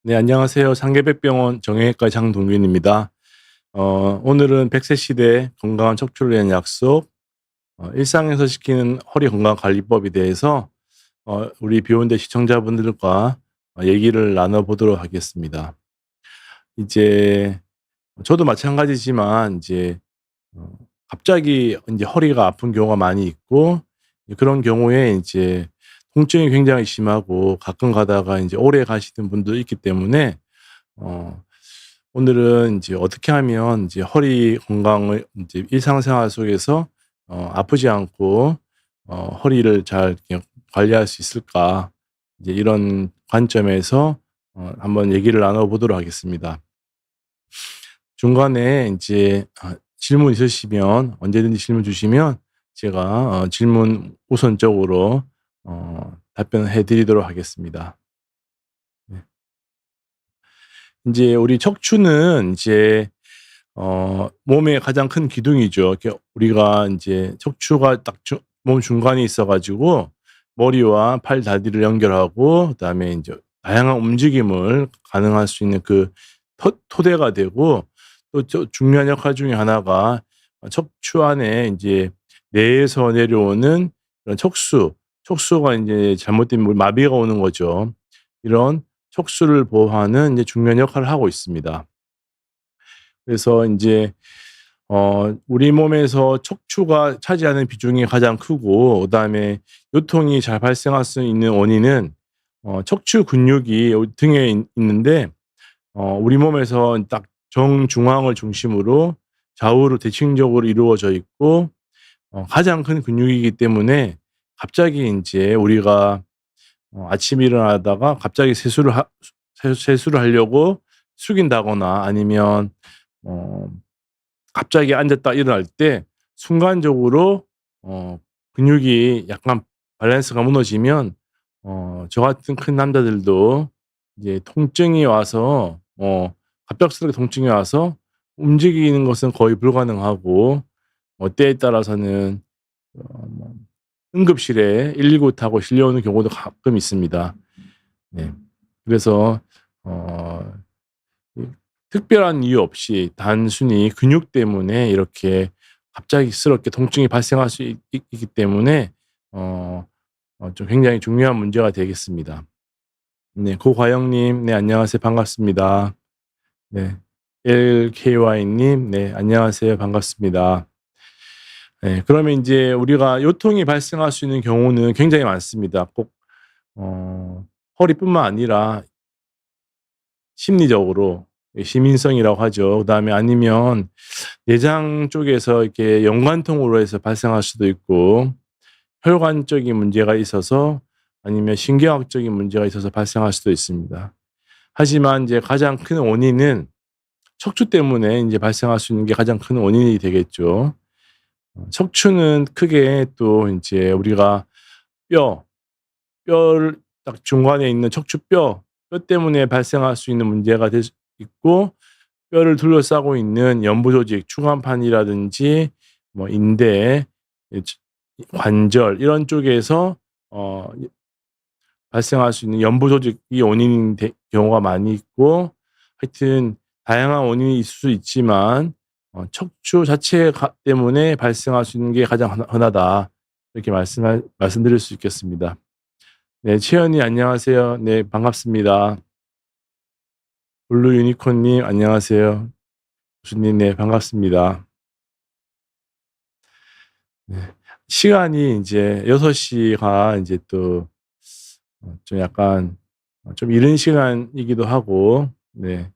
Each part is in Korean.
네, 안녕하세요. 상계백병원 정형외과 장동균입니다. 오늘은 100세 시대 건강한 척추를 위한 약속, 일상에서 지키는 허리 건강 관리법에 대해서 우리 비욘드 시청자분들과 얘기를 나눠보도록 하겠습니다. 이제 저도 마찬가지지만 이제 어, 갑자기 이제 허리가 아픈 경우가 많이 있고 그런 경우에 이제 통증이 굉장히 심하고 가끔 가다가 이제 오래 가시는 분도 있기 때문에 어 오늘은 이제 어떻게 하면 이제 허리 건강을 이제 일상생활 속에서 아프지 않고 허리를 잘 이렇게 관리할 수 있을까? 이제 이런 관점에서 한번 얘기를 나눠 보도록 하겠습니다. 중간에 인제 질문 있으시면 언제든지 질문 주시면 제가 질문 우선적으로 답변해 드리도록 하겠습니다. 네. 인제 우리 척추는 이제 몸의 가장 큰 기둥이죠. 이렇게 우리가 인제 척추가 딱 몸 중간에 있어 가지고 머리와 팔 다리를 연결하고 그다음에 인제 다양한 움직임을 가능할 수 있는 그 토대가 되고 또 중요한 역할 중에 하나가 척추 안에 인제 뇌에서 내려오는 그런 척수가 인제 잘못되면 뭐 마비가 오는 거죠. 이런 척수를 보호하는 이제 중요한 역할을 하고 있습니다. 그래서 인제 우리 몸에서 척추가 차지하는 비중이 가장 크고 그다음에 요통이 잘 발생할 수 있는 원인은 척추 근육이 등에 있는데 우리 몸에서 딱 정중앙을 중심으로 좌우로 대칭적으로 이루어져 있고 가장 큰 근육이기 때문에 갑자기 인제 우리가 아침에 일어나다가 갑자기 세수를 하려고 숙인다거나 아니면 어 갑자기 앉았다 일어날 때 순간적으로 어 근육이 약간 밸런스가 무너지면 저 같은 큰 남자들도 이제 통증이 와서 갑작스럽게 통증이 와서 움직이는 것은 거의 불가능하고 때에 따라서는 뭐 응급실에 119 타고 실려오는 경우도 가끔 있습니다. 네. 그래서 어 이 특별한 이유 없이 단순히 근육 때문에 이렇게 갑작스럽게 통증이 발생할 수 있기 때문에 어 좀 굉장히 중요한 문제가 되겠습니다. 네. 고과영 님 네 안녕하세요. 반갑습니다. 네. LKY 님 네 안녕하세요. 반갑습니다. 네. 그러면 인제 우리가 요통이 발생할 수 있는 경우는 굉장히 많습니다. 꼭 어 허리뿐만 아니라 심리적으로 시민성이라고 하죠. 그다음에 아니면 내장 쪽에서 이렇게 연관통으로 해서 발생할 수도 있고 혈관적인 문제가 있어서 아니면 신경학적인 문제가 있어서 발생할 수도 있습니다. 하지만 이제 가장 큰 원인은 척추 때문에 인제 발생할 수 있는 게 가장 큰 원인이 되겠죠. 척추는 크게 또 인제 우리가 뼈, 뼈를 딱 중간에 있는 척추뼈 때문에 발생할 수 있는 문제가 될 수 있고 뼈를 둘러싸고 있는 연부 조직, 추간판이라든지 뭐 인대, 이 치 관절 이런 쪽에서 어 발생할 수 있는 연부 조직이 원인인 경우가 많이 있고 하여튼 다양한 원인이 있을 수 있지만 척추 자체 때문에 발생할 수 있는 게 가장 흔하다. 이렇게 말씀드릴 수 있겠습니다. 네, 채연이 안녕하세요. 네, 반갑습니다. 블루 유니콘 님 안녕하세요. 교수님 네, 반갑습니다. 네. 시간이 인제 6 시가 인제 또 좀 약간 좀 이른 시간이기도 하고 네.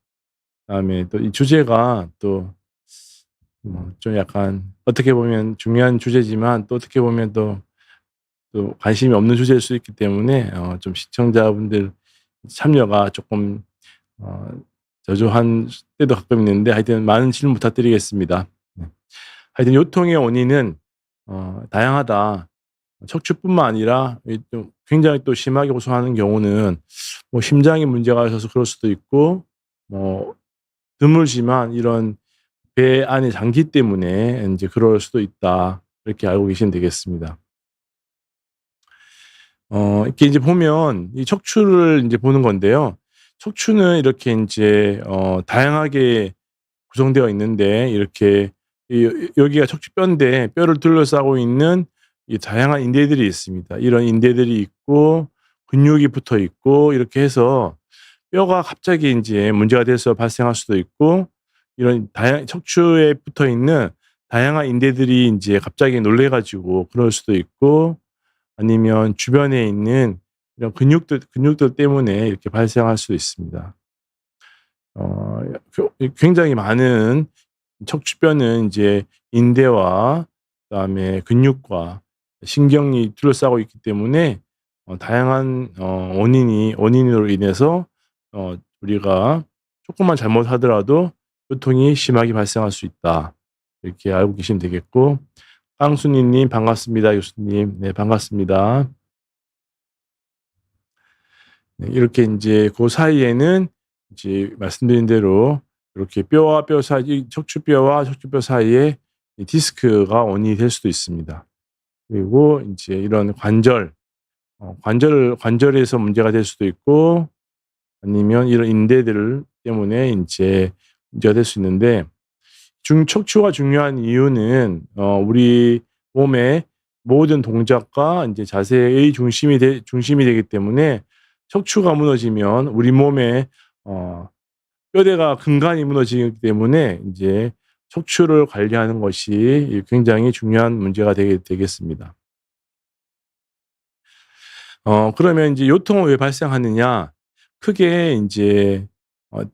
그다음에 또 이 주제가 또 좀 약간 어떻게 보면 중요한 주제지만 또 어떻게 보면 또 관심이 없는 주제일 수 있기 때문에 좀 시청자분들 참여가 쪼끔 어 저조한 때도 가끔 있는데 하여튼 많은 질문 부탁드리겠습니다. 네. 하여튼 요통의 원인은 다양하다. 척추뿐만 아니라 이 또 굉장히 또 심하게 호소하는 경우는 뭐 심장에 문제가 있어서 그럴 수도 있고 뭐 드물지만 이런 배 안의 장기 때문에 인제 그럴 수도 있다. 이렇게 알고 계시면 되겠습니다. 이렇게 인제 보면 이 척추를 인제 보는 건데요. 척추는 이렇게 인제 다양하게 구성되어 있는데 이렇게 여기가 척추뼈인데 뼈를 둘러싸고 있는 이 다양한 인대들이 있습니다. 이런 인대들이 있고 근육이 붙어 있고 이렇게 해서 뼈가 갑자기 인제 문제가 돼서 발생할 수도 있고 이런 척추에 붙어 있는 다양한 인대들이 인제 갑자기 놀래 가지고 그럴 수도 있고 아니면 주변에 있는 이런 근육들 때문에 이렇게 발생할 수 있습니다. 어 굉장히 많은 척추뼈는 인제 인대와 그다음에 근육과 신경이 둘러싸고 있기 때문에 다양한 원인으로 인해서 우리가 쪼끔만 잘못하더라도 요통이 심하게 발생할 수 있다. 이렇게 알고 계시면 되겠고 빵순이 님 반갑습니다. 교수님. 네 반갑습니다. 네 이렇게 인제 고 사이에는 이제 말씀드린 대로 이렇게 뼈와 뼈 사이 척추뼈와 척추뼈 사이에 이 디스크가 원인이 될 수도 있습니다. 그리고 인제 이런 관절에서 문제가 될 수도 있고 아니면 이런 인대들 때문에 인제 문제가 될 수 있는데 척추가 중요한 이유는 우리 몸의 모든 동작과 인제 자세의 중심이 되기 때문에 척추가 무너지면 우리 몸의 어 뼈대가 근간이 무너지기 때문에 인제 척추를 관리하는 것이 굉장히 중요한 문제가 되겠습니다. 그러면 인제 요통은 왜 발생하느냐? 크게 인제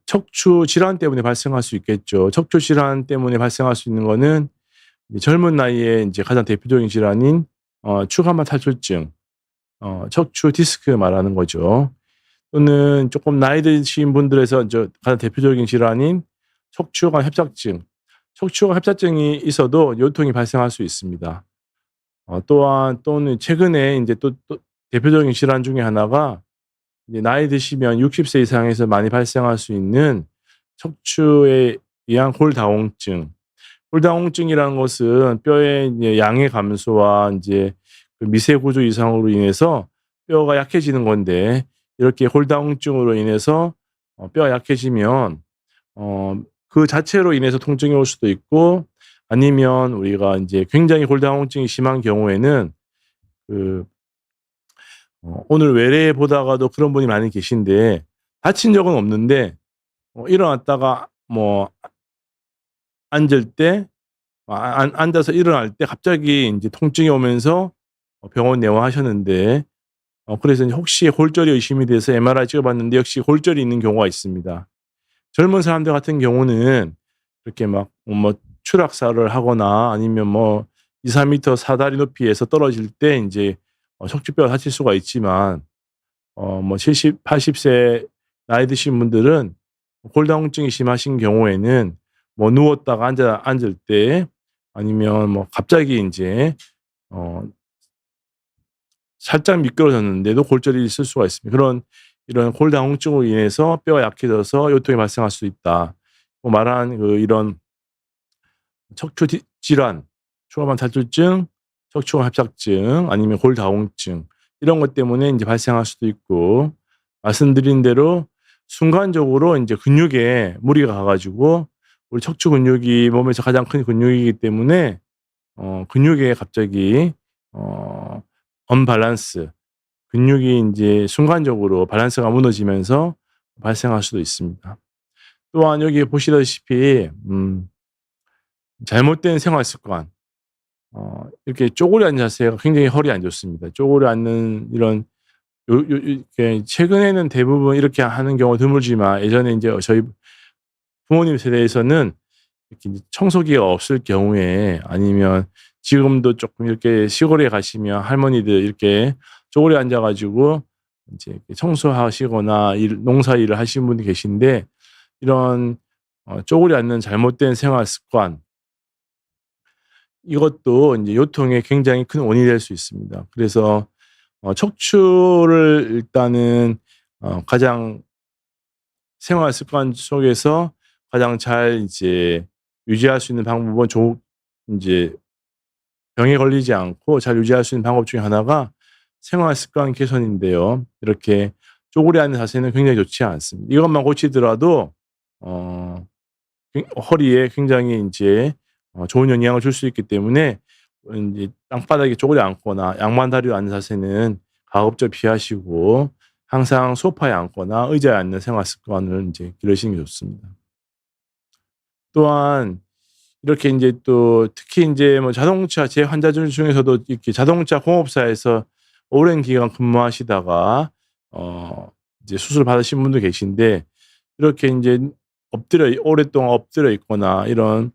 척추 질환 때문에 발생할 수 있겠죠. 척추 질환 때문에 발생할 수 있는 거는 이제 젊은 나이에 인제 가장 대표적인 질환인 추가마 탈출증, 척추 디스크 말하는 거죠. 또는 쪼끔 나이 드신 분들에서 가장 대표적인 질환인 척추관 협착증. 척추관 협착증이 있어도 요통이 발생할 수 있습니다. 또는 최근에 인제 또 대표적인 질환 중에 하나가 이제 나이 드시면 60세 이상에서 많이 발생할 수 있는 척추에 의한 골다공증. 골다공증이라는 것은 뼈의 이제 양의 감소와 인제 그 미세 구조 이상으로 인해서 뼈가 약해지는 건데 이렇게 골다공증으로 인해서 뼈가 약해지면 그 자체로 인해서 통증이 올 수도 있고 아니면 우리가 인제 굉장히 골다공증이 심한 경우에는 그 오늘 외래 보다가도 그런 분이 많이 계신데 다친 적은 없는데 일어났다가 뭐 앉을 때 앉아서 일어날 때 갑자기 인제 통증이 오면서 병원 내원하셨는데 그래서 인제 혹시 골절이 의심이 돼서 MRI 찍어 봤는데 역시 골절이 있는 경우가 있습니다. 젊은 사람들 같은 경우는 이렇게 막 추락사를 하거나 아니면 뭐 2-3 미터 사다리 높이에서 떨어질 때 인제 척추뼈가 다칠 수가 있지만 뭐 70, 80세 나이 드신 분들은 골다공증이 심하신 경우에는 뭐 누웠다가 앉을 때 아니면 뭐 갑자기 인제 어 살짝 미끄러졌는데도 골절이 있을 수가 있습니다. 이런 골다공증으로 인해서 뼈가 약해져서 요통이 발생할 수 있다. 말한 이런 척추 질환, 추가만 탈출증, 척추관 협착증 아니면 골다공증 이런 것 때문에 인제 발생할 수도 있고 말씀드린 대로 순간적으로 인제 근육에 무리가 가 가지고 우리 척추 근육이 몸에서 가장 큰 근육이기 때문에 근육에 갑자기 어 언밸런스 근육이 인제 순간적으로 밸런스가 무너지면서 발생할 수도 있습니다. 또한 여기 보시다시피 잘못된 생활 습관 이렇게 쪼그려 앉은 자세가 굉장히 허리에 안 좋습니다. 쪼그려 앉는 이런 이렇게 최근에는 대부분 이렇게 하는 경우가 드물지만 예전에 인제 저희 부모님 세대에서는 이렇게 인제 청소기가 없을 경우에 아니면 지금도 쪼끔 이렇게 시골에 가시면 할머니들 이렇게 쪼그려 앉아 가지고 인제 청소하시거나 농사 일을 하시는 분이 계신데 이런 쪼그려 앉는 잘못된 생활 습관 이것도 인제 요통의 굉장히 큰 원인이 될 수 있습니다. 그래서 척추를 일단은 가장 생활 습관 속에서 가장 잘 이제 유지할 수 있는 방법은 인제 병에 걸리지 않고 잘 유지할 수 있는 방법 중에 하나가 생활 습관 개선인데요. 이렇게 쪼그려 앉는 자세는 굉장히 좋지 않습니다. 이것만 고치더라도 어 허리에 굉장히 인제 좋은 영향을 줄 수 있기 때문에 인제 땅바닥에 쪼그려 앉거나 양반다리로 앉는 자세는 가급적 피하시고 항상 소파에 앉거나 의자에 앉는 생활 습관을 인제 기르시는 게 좋습니다. 또한 이렇게 인제 또 특히 인제 뭐 자동차 제 환자들 중에서도 이렇게 자동차 공업사에서 오랜 기간 근무하시다가 이제 수술을 받으신 분도 계신데 이렇게 인제 오랫동안 엎드려 있거나 이런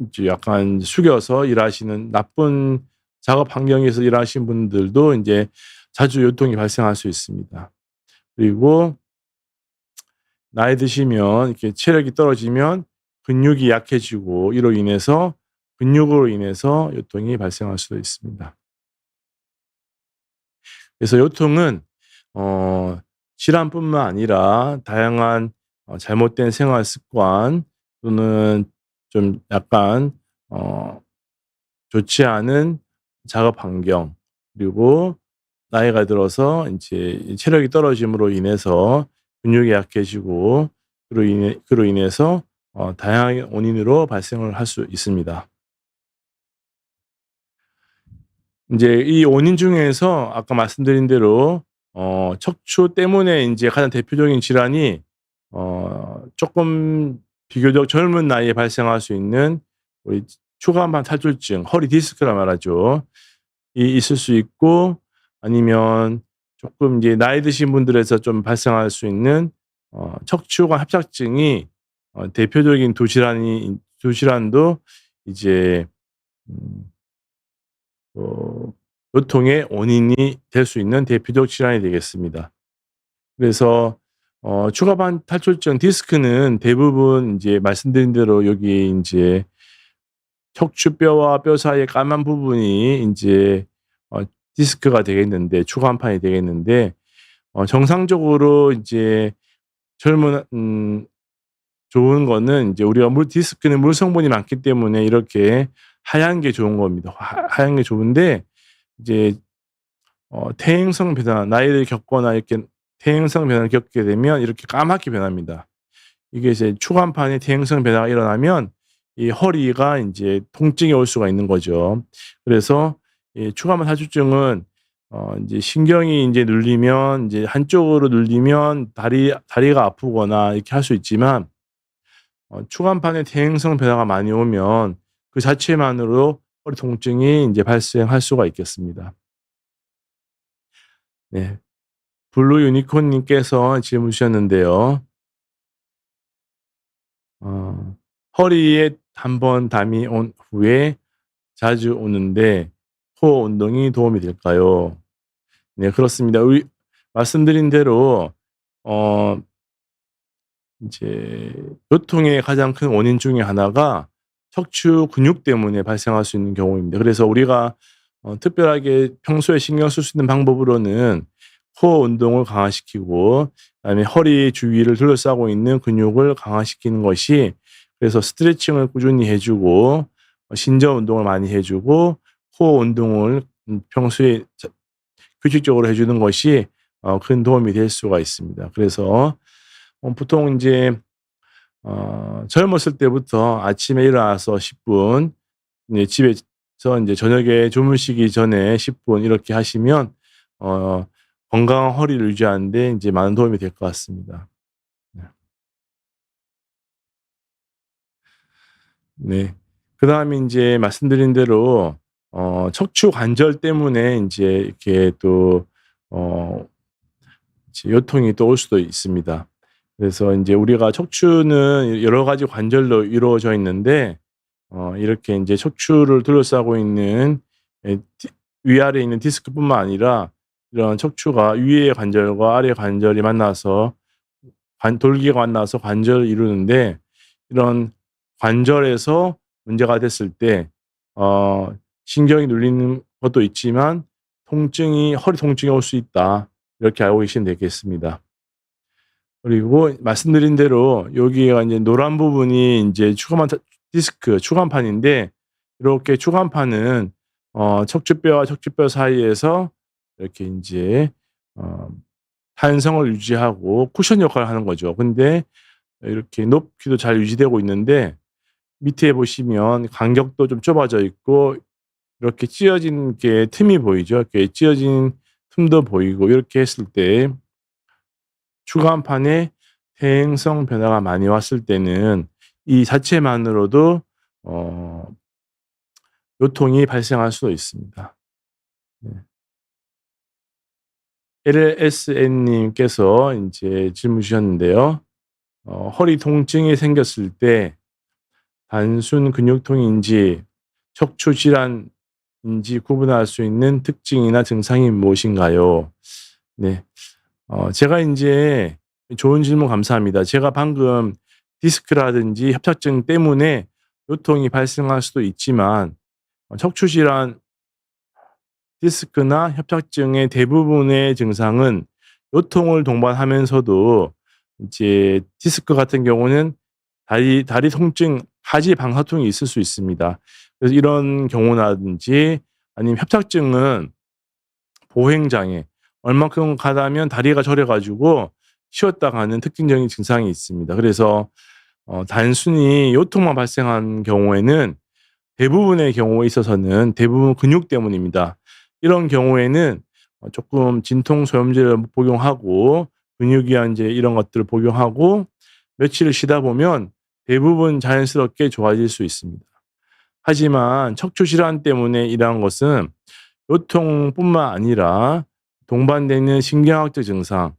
이제 약간 숙여서 일하시는 나쁜 작업 환경에서 일하시는 분들도 인제 자주 요통이 발생할 수 있습니다. 그리고 나이 드시면 이렇게 체력이 떨어지면 근육이 약해지고 이로 인해서 근육으로 인해서 요통이 발생할 수도 있습니다. 그래서 요통은 어 질환뿐만 아니라 다양한 잘못된 생활 습관 또는 좀 약간 어 좋지 않은 작업 환경 그리고 나이가 들어서 인제 체력이 떨어짐으로 인해서 근육이 약해지고 그로 인해서 다양한 원인으로 발생을 할 수 있습니다. 인제 이 원인 중에서 아까 말씀드린 대로 척추 때문에 인제 가장 대표적인 질환이 쪼끔 비교적 젊은 나이에 발생할 수 있는 우리 추간판 탈출증, 허리 디스크라 말하죠. 이 있을 수 있고 아니면 쪼끔 이제 나이 드신 분들에서 좀 발생할 수 있는 척추관 협착증이 대표적인 두 질환도 이제 음 어 요통의 원인이 될 수 있는 대표적 질환이 되겠습니다. 그래서 추가반 탈출증 디스크는 대부분 인제 말씀드린 대로 여기 인제 척추뼈와 뼈 사이의 까만 부분이 인제 디스크가 되겠는데 추간판이 되겠는데 정상적으로 인제 젊은 좋은 거는 인제 우리가 디스크는 물 성분이 많기 때문에 이렇게 하얀 게 좋은 겁니다. 하얀 게 좋은데 이제 퇴행성 변화 나이를 겪거나 이렇게 퇴행성 변화를 겪게 되면 이렇게 까맣게 변합니다. 이게 이제 추간판에 퇴행성 변화가 일어나면 이 허리가 인제 통증이 올 수가 있는 거죠. 그래서 이 추간판 탈출증은 인제 신경이 인제 눌리면 인제 한쪽으로 눌리면 다리가 아프거나 이렇게 할 수 있지만 추간판에 퇴행성 변화가 많이 오면 그 자체만으로 허리 통증이 인제 발생할 수가 있겠습니다. 네. 블루 유니콘 님께서 질문 주셨는데요. 허리에 한 번 담이 온 후에 자주 오는데 코어 운동이 도움이 될까요? 네 그렇습니다. 말씀드린 대로 어 인제 요통의 가장 큰 원인 중에 하나가 척추 근육 때문에 발생할 수 있는 경우입니다. 그래서 우리가 특별하게 평소에 신경 쓸 수 있는 방법으로는 코어 운동을 강화시키고 그다음에 허리 주위를 둘러싸고 있는 근육을 강화시키는 것이 그래서 스트레칭을 꾸준히 해 주고 신전 운동을 많이 해 주고 코어 운동을 평소에 규칙적으로 해 주는 것이 큰 도움이 될 수가 있습니다. 그래서 보통 인제 젊었을 때부터 아침에 일어나서 10분 네 집에서 인제 저녁에 주무시기 전에 10분 이렇게 하시면 어 건강한 허리를 유지하는 데 인제 많은 도움이 될 것 같습니다. 네. 네. 그다음에 인제 말씀드린 대로 척추 관절 때문에 인제 이렇게 또 어 이제 요통이 또 올 수도 있습니다. 그래서 인제 우리가 척추는 여러 가지 관절로 이루어져 있는데 이렇게 인제 척추를 둘러싸고 있는 위아래에 있는 디스크뿐만 아니라 이런 척추가 위의 관절과 아래 관절이 만나서 돌기가 만나서 관절을 이루는데 이런 관절에서 문제가 됐을 때 신경이 눌리는 것도 있지만 허리 통증이 올 수 있다. 이렇게 알고 계시면 되겠습니다. 그리고 말씀드린 대로 여기가 인제 노란 부분이 인제 디스크 추간판인데 이렇게 추간판은 척추뼈와 척추뼈 사이에서 이렇게 인제 어 탄성을 유지하고 쿠션 역할을 하는 거죠. 근데 이렇게 높이도 잘 유지되고 있는데 밑에 보시면 간격도 좀 좁아져 있고 이렇게 찢어진 게 틈이 보이죠. 이렇게 찢어진 틈도 보이고 이렇게 했을 때 추간판에 퇴행성 변화가 많이 왔을 때는 이 자체만으로도 어 요통이 발생할 수도 있습니다. 네. LSN 님께서 인제 질문 주셨는데요. 허리 통증이 생겼을 때 단순 근육통인지 척추 질환인지 구분할 수 있는 특징이나 증상이 무엇인가요? 네. 제가 인제 좋은 질문 감사합니다. 제가 방금 디스크라든지 협착증 때문에 요통이 발생할 수도 있지만 척추 질환 디스크나 협착증의 대부분의 증상은 요통을 동반하면서도 이제 디스크 같은 경우는 다리 통증, 하지 방사통이 있을 수 있습니다. 그래서 이런 경우라든지 아니면 협착증은 보행 장애, 얼만큼 가다면 다리가 저려 가지고 쉬었다 가는 특징적인 증상이 있습니다. 그래서 단순히 요통만 발생한 경우에는 대부분의 경우에 있어서는 대부분 근육 때문입니다. 이런 경우에는 쪼끔 진통소염제를 복용하고 근육이완제 이런 것들을 복용하고 며칠을 쉬다 보면 대부분 자연스럽게 좋아질 수 있습니다. 하지만 척추 질환 때문에 이러한 것은 요통뿐만 아니라 동반되는 신경학적 증상,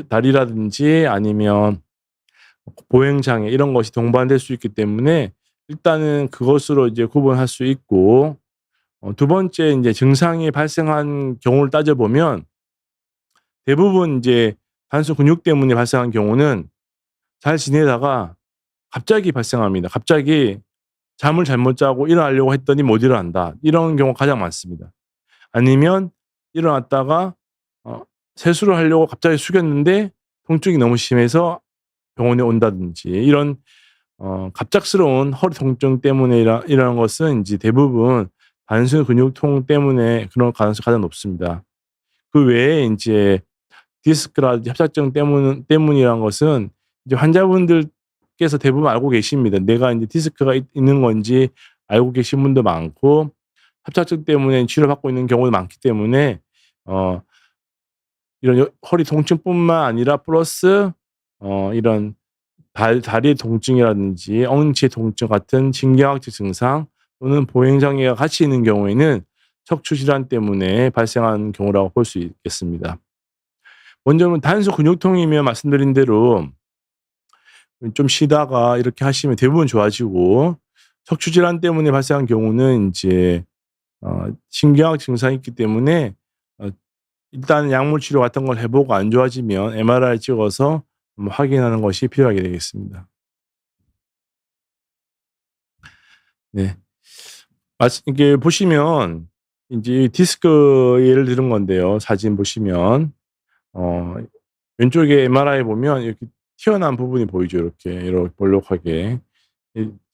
다리라든지 아니면 보행 장애 이런 것이 동반될 수 있기 때문에 일단은 그것으로 이제 구분할 수 있고 두 번째 인제 증상이 발생한 경우를 따져 보면 대부분 인제 단순 근육 때문에 발생한 경우는 잘 지내다가 갑자기 발생합니다. 갑자기 잠을 잘못 자고 일어나려고 했더니 못 일어난다. 이런 경우가 가장 많습니다. 아니면 일어났다가 세수를 하려고 갑자기 숙였는데 통증이 너무 심해서 병원에 온다든지 이런 갑작스러운 허리 통증 때문에 일어난 것은 인제 대부분 단순 근육통 때문에 그런 가능성이 가장 높습니다. 그 외에 인제 디스크라든지 협착증 때문이란 것은 이제 환자분들께서 대부분 알고 계십니다. 내가 인제 디스크가 있는 건지 알고 계신 분도 많고 협착증 때문에 치료받고 있는 경우도 많기 때문에 이런 허리 통증뿐만 아니라 플러스 이런 다리 통증이라든지 엉치 통증 같은 신경학적 증상 또는 보행 장애가 같이 있는 경우에는 척추 질환 때문에 발생한 경우라고 볼 수 있겠습니다. 먼저는 단순 근육통이면 말씀드린 대로 좀 쉬다가 이렇게 하시면 대부분 좋아지고 척추 질환 때문에 발생한 경우는 인제 신경학 증상이 있기 때문에 일단 약물 치료 같은 걸 해 보고 안 좋아지면 MRI 찍어서 확인하는 것이 필요하게 되겠습니다. 네. 이게 보시면 인제 디스크 예를 들은 건데요. 사진 보시면 어 왼쪽에 MRI 보면 이렇게 튀어나온 부분이 보이죠. 이렇게 볼록하게.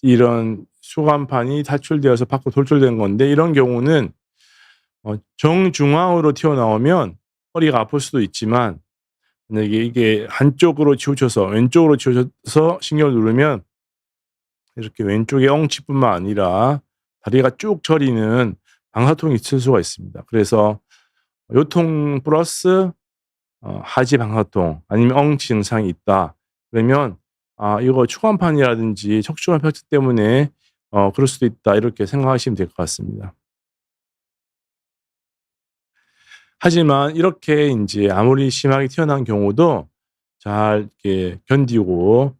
이런 수간판이 탈출되어서 밖으로 돌출된 건데 이런 경우는 정중앙으로 튀어나오면 허리가 아플 수도 있지만 만약에 이게 한쪽으로 치우쳐서 왼쪽으로 치우쳐서 신경을 누르면 이렇게 왼쪽의 엉치뿐만 아니라 다리가 쭉 저리는 방사통이 있을 수가 있습니다. 그래서 요통 플러스 하지 방사통 아니면 엉치 증상이 있다. 그러면 '아 이거 추간판이라든지 척추관 협착 때문에 그럴 수도 있다.' 이렇게 생각하시면 될 것 같습니다. 하지만 이렇게 인제 아무리 심하게 튀어나온 경우도 잘 이렇게 견디고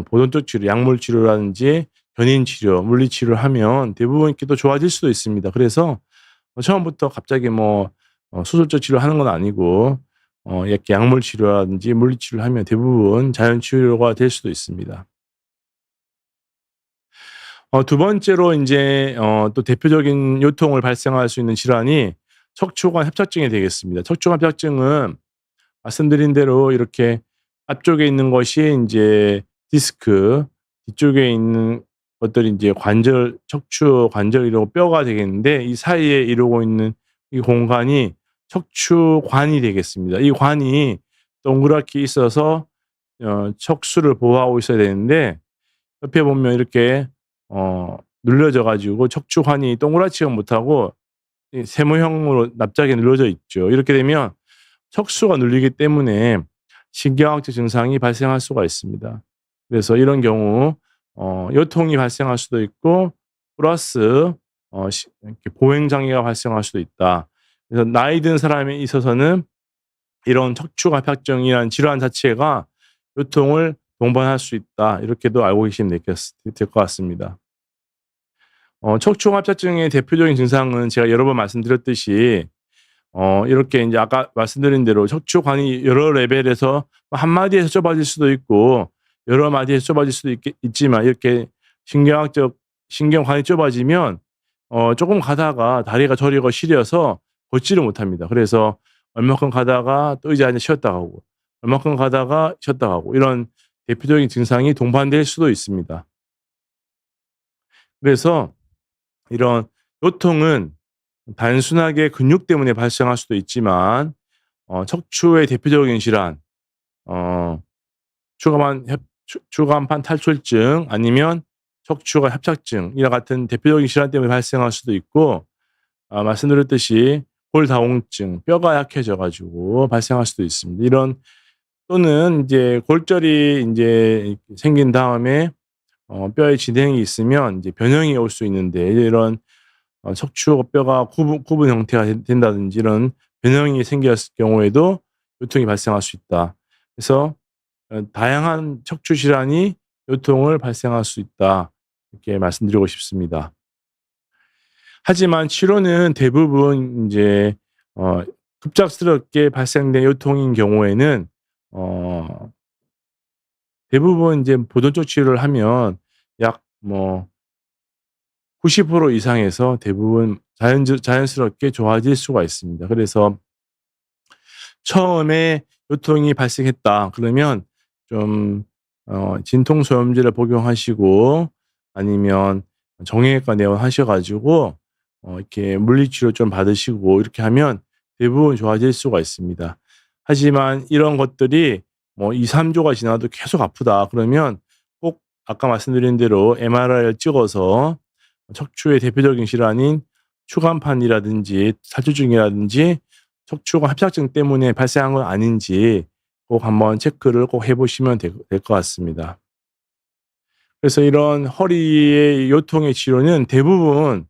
보존적 치료, 약물 치료라든지 견인 치료, 물리 치료를 하면 대부분 이렇게 또 좋아질 수도 있습니다. 그래서 처음부터 갑자기 수술적 치료하는 건 아니고 이렇게 약물 치료라든지 물리 치료를 하면 대부분 자연 치유가 될 수도 있습니다. 두 번째로 인제 또 대표적인 요통을 발생할 수 있는 질환이 척추관 협착증이 되겠습니다. 척추관 협착증은 말씀드린 대로 이렇게 앞쪽에 있는 것이 인제 디스크, 뒤쪽에 있는 것들이 인제 척추 관절이라고 뼈가 되겠는데 이 사이에 이루고 있는 이 공간이 척추관이 되겠습니다. 이 관이 동그랗게 있어서 척수를 보호하고 있어야 되는데 옆에 보면 이렇게 눌려져 가지고 척추관이 동그랗지가 못하고 이 세모형으로 납작하게 눌러져 있죠. 이렇게 되면 척수가 눌리기 때문에 신경학적 증상이 발생할 수가 있습니다. 그래서 이런 경우 요통이 발생할 수도 있고 플러스 이렇게 보행 장애가 발생할 수도 있다. 그래서 나이 든 사람에 있어서는 이런 척추갑작증이라는 질환 자체가 요통을 동반할 수 있다. 이렇게도 알고 계시면 될 것 같습니다. 척추갑작증의 대표적인 증상은 제가 여러 번 말씀드렸듯이 이렇게 이제 아까 말씀드린 대로 척추관이 여러 레벨에서 한 마디에서 좁아질 수도 있고 여러 마디에서 좁아질 수도 있지만 이렇게 신경관이 좁아지면 조금 가다가 다리가 저리고 시려서 걷지를 못합니다. 그래서 얼마큼 가다가 또 의자에 앉아 쉬었다 가고 얼마큼 가다가 쉬었다 가고 이런 대표적인 증상이 동반될 수도 있습니다. 그래서 이런 요통은 단순하게 근육 때문에 발생할 수도 있지만 척추의 대표적인 질환 추간판 탈출증 아니면 척추가 협착증 이와 같은 대표적인 질환 때문에 발생할 수도 있고 말씀드렸듯이 골다공증 뼈가 약해져 가지고 발생할 수도 있습니다. 이런 또는 이제 골절이 이제 생긴 다음에 뼈에 진행이 있으면 이제 변형이 올 수 있는데 이런 척추 뼈가 구분 형태가 된다든지 이런 변형이 생겼을 경우에도 요통이 발생할 수 있다. 그래서 다양한 척추 질환이 요통을 발생할 수 있다. 이렇게 말씀드리고 싶습니다. 하지만 치료는 대부분 이제 급작스럽게 발생된 요통인 경우에는 대부분 이제 보존적 치료를 하면 약 90% 이상에서 대부분 자연스럽게 좋아질 수가 있습니다. 그래서 처음에 요통이 발생했다 그러면 좀 진통소염제를 복용하시고 아니면 정형외과 내원하셔 가지고 이렇게 물리치료 좀 받으시고 이렇게 하면 대부분 좋아질 수가 있습니다. 하지만 이런 것들이 2-3 주가 지나도 계속 아프다 그러면 꼭 아까 말씀드린 대로 MRI를 찍어서 척추의 대표적인 질환인 추간판이라든지 탈출증이라든지 척추관 협착증 때문에 발생한 건 아닌지 꼭 한번 체크를 꼭 해 보시면 될 것 같습니다. 그래서 이런 허리의 요통의 치료는 대부분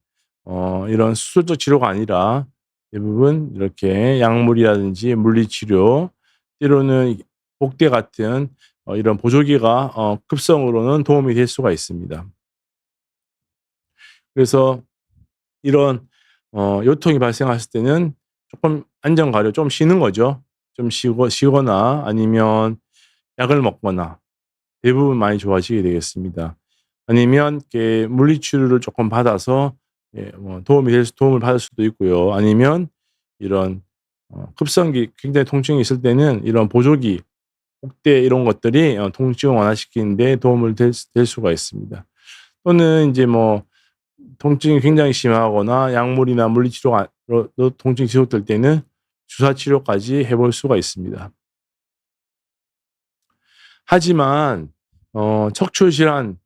이런 수술적 치료가 아니라 대부분 이렇게 약물이라든지 물리치료 때로는 복대 같은 이런 보조기가 급성으로는 도움이 될 수가 있습니다. 그래서 이런 요통이 발생했을 때는 조금 안정 가려 좀 쉬는 거죠. 좀 쉬거나 아니면 약을 먹거나 대부분 많이 좋아지게 되겠습니다. 아니면 이렇게 물리치료를 조금 받아서 도움을 받을 수도 있고요. 아니면 이런 급성기 굉장히 통증이 있을 때는 이런 보조기, 복대 이런 것들이 통증을 완화시키는 데 도움을 될 수가 있습니다. 또는 이제 통증이 굉장히 심하거나 약물이나 물리치료로 통증이 지속될 때는 주사 치료까지 해볼 수가 있습니다. 하지만 척추 질환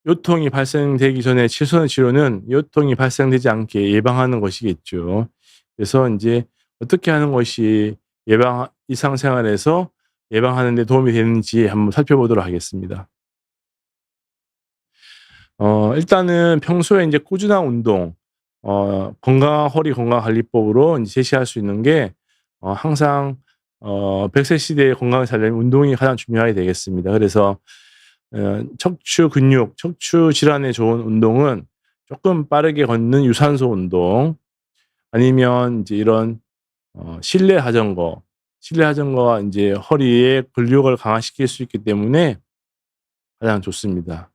요통이 발생되기 전에 최선의 치료는 요통이 발생되지 않게 예방하는 것이겠죠. 그래서 이제 어떻게 하는 것이 일상생활에서 예방하는 데 도움이 되는지 한번 살펴보도록 하겠습니다. 일단은 평소에 이제 꾸준한 운동, 건강한 허리 건강관리법으로 이제 제시할 수 있는 게 항상 100세 시대에 건강을 살려면 운동이 가장 중요하게 되겠습니다. 그래서 척추 근육, 척추 질환에 좋은 운동은 조금 빠르게 걷는 유산소 운동 아니면 이제 이런 실내 자전거가 이제 허리의 근력을 강화시킬 수 있기 때문에 가장 좋습니다.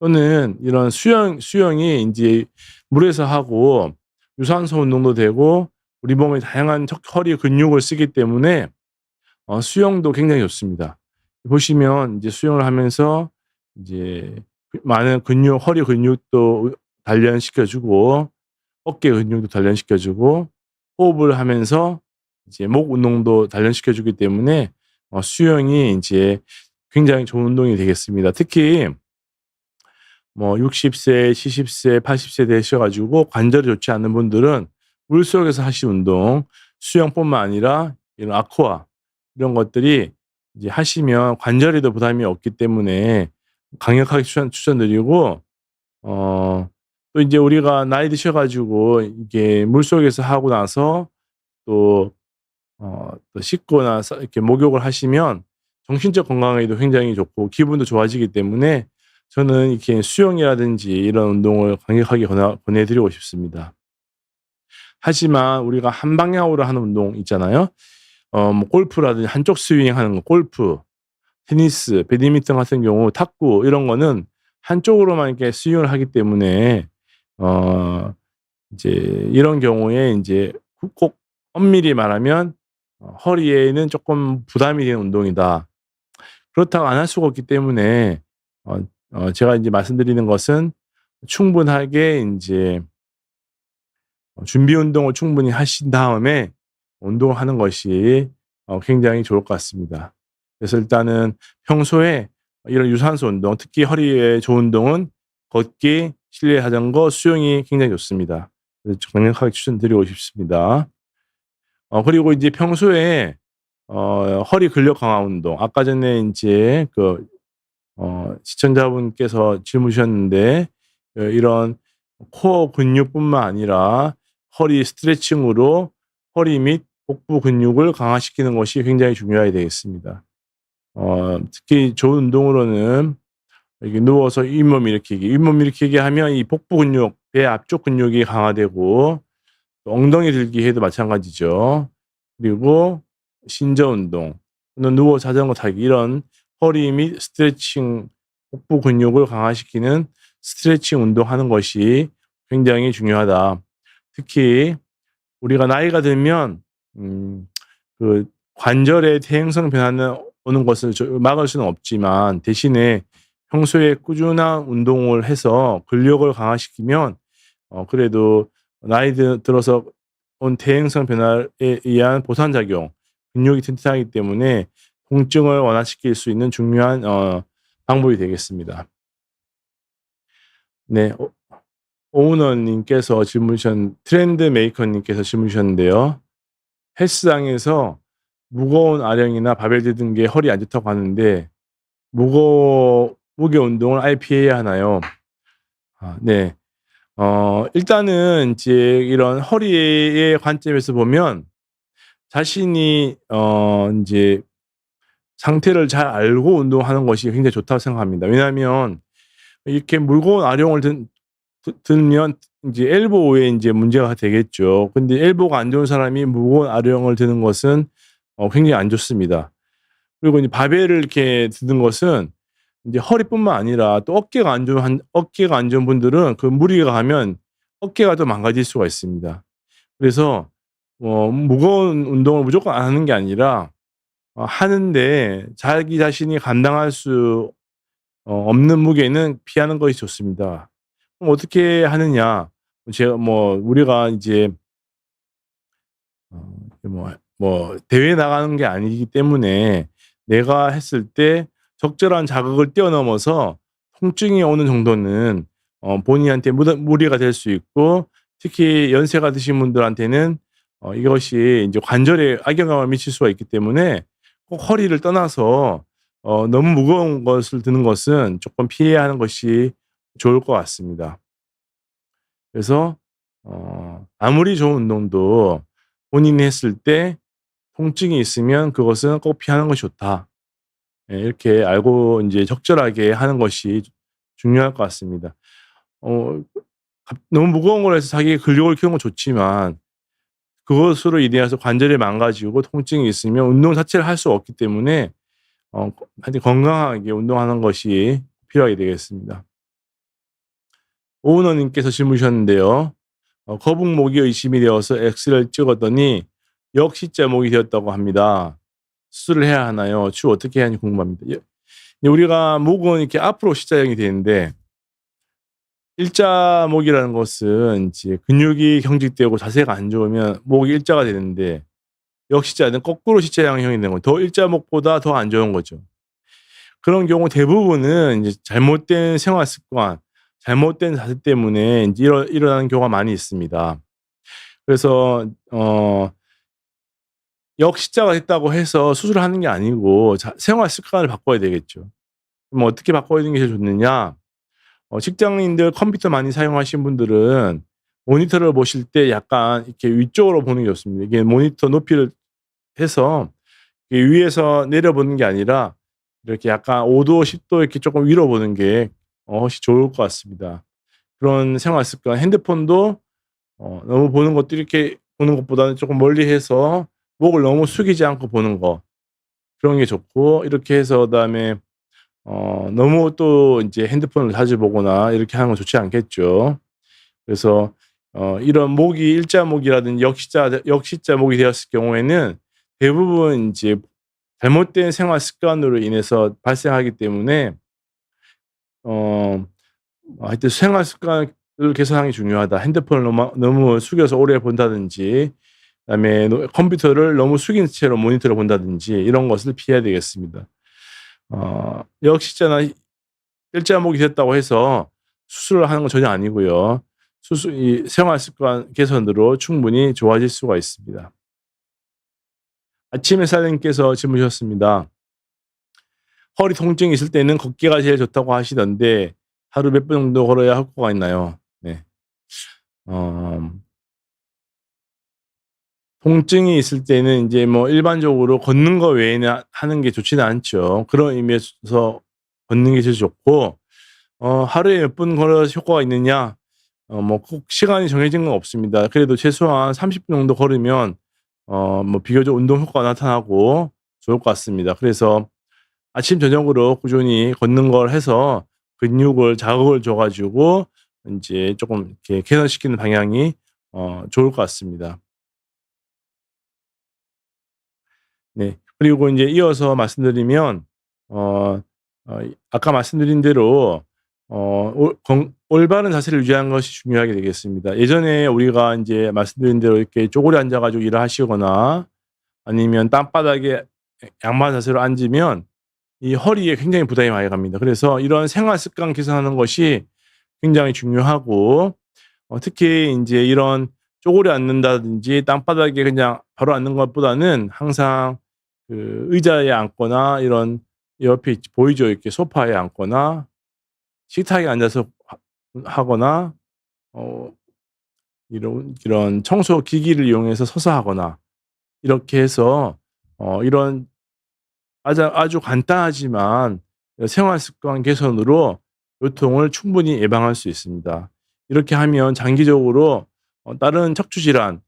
또는 이런 수영이 이제 물에서 하고 유산소 운동도 되고 우리 몸의 다양한 허리 근육을 쓰기 때문에 수영도 굉장히 좋습니다. 보시면 이제 수영을 하면서 이제 많은 허리 근육도 단련시켜 주고 어깨 근육도 단련시켜 주고 호흡을 하면서 이제 목 운동도 단련시켜 주기 때문에 수영이 이제 굉장히 좋은 운동이 되겠습니다. 특히 뭐 60세, 70세, 80세 되셔 가지고 관절이 좋지 않은 분들은 물속에서 하시는 운동, 수영뿐만 아니라 이런 아쿠아 이런 것들이 이제 하시면 관절에도 부담이 없기 때문에 강력하게 추천드리고 어 또 인제 우리가 나이 드셔 가지고 이게 물속에서 하고 나서 또 또 씻고 나서 이렇게 목욕을 하시면 정신적 건강에도 굉장히 좋고 기분도 좋아지기 때문에 저는 이렇게 수영이라든지 이런 운동을 강력하게 권해 드리고 싶습니다. 하지만 우리가 한 방향으로 하는 운동 있잖아요. 뭐 골프라든지 한쪽 스윙하는 거 골프, 테니스, 배드민턴 같은 경우 탁구 이런 거는 한쪽으로만 이렇게 스윙을 하기 때문에 어 이제 이런 경우에 인제 꼭 엄밀히 말하면 허리에는 쪼끔 부담이 되는 운동이다. 그렇다고 안 할 수가 없기 때문에 제가 인제 말씀드리는 것은 충분하게 인제 준비 운동을 충분히 하신 다음에 운동을 하는 것이 굉장히 좋을 것 같습니다. 그래서 일단은 평소에 이런 유산소 운동, 특히 허리에 좋은 운동은 걷기, 실내 자전거, 수영이 굉장히 좋습니다. 그래서 강력하게 추천드리고 싶습니다. 그리고 이제 평소에 허리 근력 강화 운동 아까 전에 인제 시청자분께서 질문 주셨는데 이런 코어 근육뿐만 아니라 허리 스트레칭으로 허리 및 복부 근육을 강화시키는 것이 굉장히 중요하게 되겠습니다. 특히 좋은 운동으로는 이렇게 누워서 잇몸 일으키기, 잇몸 일으키기 하면 이 복부 근육, 배 앞쪽 근육이 강화되고 또 엉덩이 들기 해도 마찬가지죠. 그리고 신저 운동 또는 누워 자전거 타기 이런 허리 및 스트레칭 복부 근육을 강화시키는 스트레칭 운동하는 것이 굉장히 중요하다. 특히 우리가 나이가 들면 그 관절의 퇴행성 변화는 오는 것을 막을 수는 없지만 대신에 평소에 꾸준한 운동을 해서 근력을 강화시키면 그래도 나이 들어서 온 퇴행성 변화에 의한 보상작용, 근육이 튼튼하기 때문에 통증을 완화시킬 수 있는 중요한 방법이 되겠습니다. 네. 오은원 님께서 트렌드 메이커 님께서 질문 주셨는데요. 헬스장에서 무거운 아령이나 바벨 드는 게 허리에 안 좋다고 하는데 무게 운동을 아예 피해야 하나요? 네. 일단은 이제 이런 허리의 관점에서 보면 자신이 인제 상태를 잘 알고 운동하는 것이 굉장히 좋다고 생각합니다. 왜냐하면 이렇게 무거운 아령을 들면 인제 엘보에 인제 문제가 되겠죠. 근데 엘보가 안 좋은 사람이 무거운 아령을 드는 것은 굉장히 안 좋습니다. 그리고 이제 바벨을 이렇게 드는 것은 인제 허리뿐만 아니라 또 어깨가 안 좋은 분들은 그 무리가 가면 어깨가 더 망가질 수가 있습니다. 그래서 무거운 운동을 무조건 안 하는 게 아니라 하는데 자기 자신이 감당할 수 없는 무게는 피하는 것이 좋습니다. 그럼 어떻게 하느냐? 제가 우리가 이제 대회에 나가는 게 아니기 때문에 내가 했을 때 적절한 자극을 뛰어넘어서 통증이 오는 정도는 본인한테 무리가 될 수 있고 특히 연세가 드신 분들한테는 이것이 이제 관절에 악영향을 미칠 수가 있기 때문에 꼭 허리를 떠나서 너무 무거운 것을 드는 것은 조금 피해야 하는 것이 좋을 것 같습니다. 그래서 아무리 좋은 운동도 본인이 했을 때 통증이 있으면 그것은 꼭 피하는 것이 좋다. 예, 이렇게 알고 인제 적절하게 하는 것이 중요할 것 같습니다. 어 너무 무거운 걸 해서 자기의 근력을 키우는 건 좋지만 그것으로 인해서 관절이 망가지고 통증이 있으면 운동 자체를 할 수 없기 때문에 하여튼 건강하게 운동하는 것이 필요하게 되겠습니다. 오은호 님께서 질문 주셨는데요. 거북목이 의심이 되어서 엑스를 찍었더니 역시자목이 되었다고 합니다. 수술을 해야 하나요? 추후 어떻게 해야 하는지 궁금합니다. 우리가 목은 이렇게 앞으로 C자형이 되는데 일자목이라는 것은 이제 근육이 경직되고 자세가 안 좋으면 목이 일자가 되는데 역시자는 거꾸로 C자형이 되는 거죠. 더 일자목보다 더 안 좋은 거죠. 그런 경우 대부분은 이제 잘못된 생활 습관, 잘못된 자세 때문에 인제 일어나는 경우가 많이 있습니다. 그래서 역시자가 됐다고 해서 수술을 하는 게 아니고 생활 습관을 바꿔야 되겠죠. 그럼 어떻게 바꿔야 되는 게 제일 좋느냐? 직장인들 컴퓨터 많이 사용하시는 분들은 모니터를 보실 때 약간 이렇게 위쪽으로 보는 게 좋습니다. 이게 모니터 높이를 해서 이게 위에서 내려보는 게 아니라 이렇게 약간 5 도, 10도 이렇게 조금 위로 보는 게 훨씬 좋을 것 같습니다. 그런 생활 습관, 핸드폰도 너무 보는 것도 이렇게 보는 것보다는 조금 멀리해서 목을 너무 숙이지 않고 보는 거, 그런 게 좋고, 이렇게 해서 그다음에 너무 또 인제 핸드폰을 자주 보거나 이렇게 하는 건 좋지 않겠죠. 그래서 이런 목이 일자목이라든지 역시자목이 되었을 경우에는 대부분 인제 잘못된 생활 습관으로 인해서 발생하기 때문에 하여튼 생활 습관을 개선하는 게 중요하다. 핸드폰을 너무 숙여서 오래 본다든지, 그다음에 컴퓨터를 너무 숙인 채로 모니터를 본다든지 이런 것을 피해야 되겠습니다. 역시자나 일자목이 됐다고 해서 수술을 하는 건 전혀 아니고요. 이 생활 습관 개선으로 충분히 좋아질 수가 있습니다. 아침 햇살님께서 질문 주셨습니다. 허리 통증이 있을 때는 걷기가 제일 좋다고 하시던데 하루 몇 분 정도 걸어야 효과가 있나요? 네. 어 통증이 있을 때는 인제 뭐 일반적으로 걷는 거 외에는 하는 게 좋지는 않죠. 그런 의미에서 걷는 게 제일 좋고, 하루에 몇 분 걸어야 효과가 있느냐? 뭐 꼭 시간이 정해진 건 없습니다. 그래도 최소한 30분 정도 걸으면 뭐 비교적 운동 효과가 나타나고 좋을 것 같습니다. 그래서 아침 저녁으로 꾸준히 걷는 걸 해서 근육을 자극을 줘 가지고 인제 쪼끔 이렇게 개선시키는 방향이 좋을 것 같습니다. 네. 그리고 인제 이어서 말씀드리면 어 아까 말씀드린 대로 올바른 자세를 유지하는 것이 중요하게 되겠습니다. 예전에 우리가 인제 말씀드린 대로 이렇게 쪼그려 앉아 가지고 일을 하시거나 아니면 땅바닥에 양반 자세로 앉으면 이 허리에 굉장히 부담이 많이 갑니다. 그래서 이런 생활 습관 개선하는 것이 굉장히 중요하고, 특히 인제 이런 쪼그려 앉는다든지 땅바닥에 그냥 바로 앉는 것보다는 항상 그 의자에 앉거나 이런 옆에 보이죠? 이렇게 소파에 앉거나 식탁에 앉아서 하거나 어 이런 청소 기기를 이용해서 서서 하거나 이렇게 해서 이런 아주 간단하지만 생활 습관 개선으로 요통을 충분히 예방할 수 있습니다. 이렇게 하면 장기적으로 다른 척추 질환,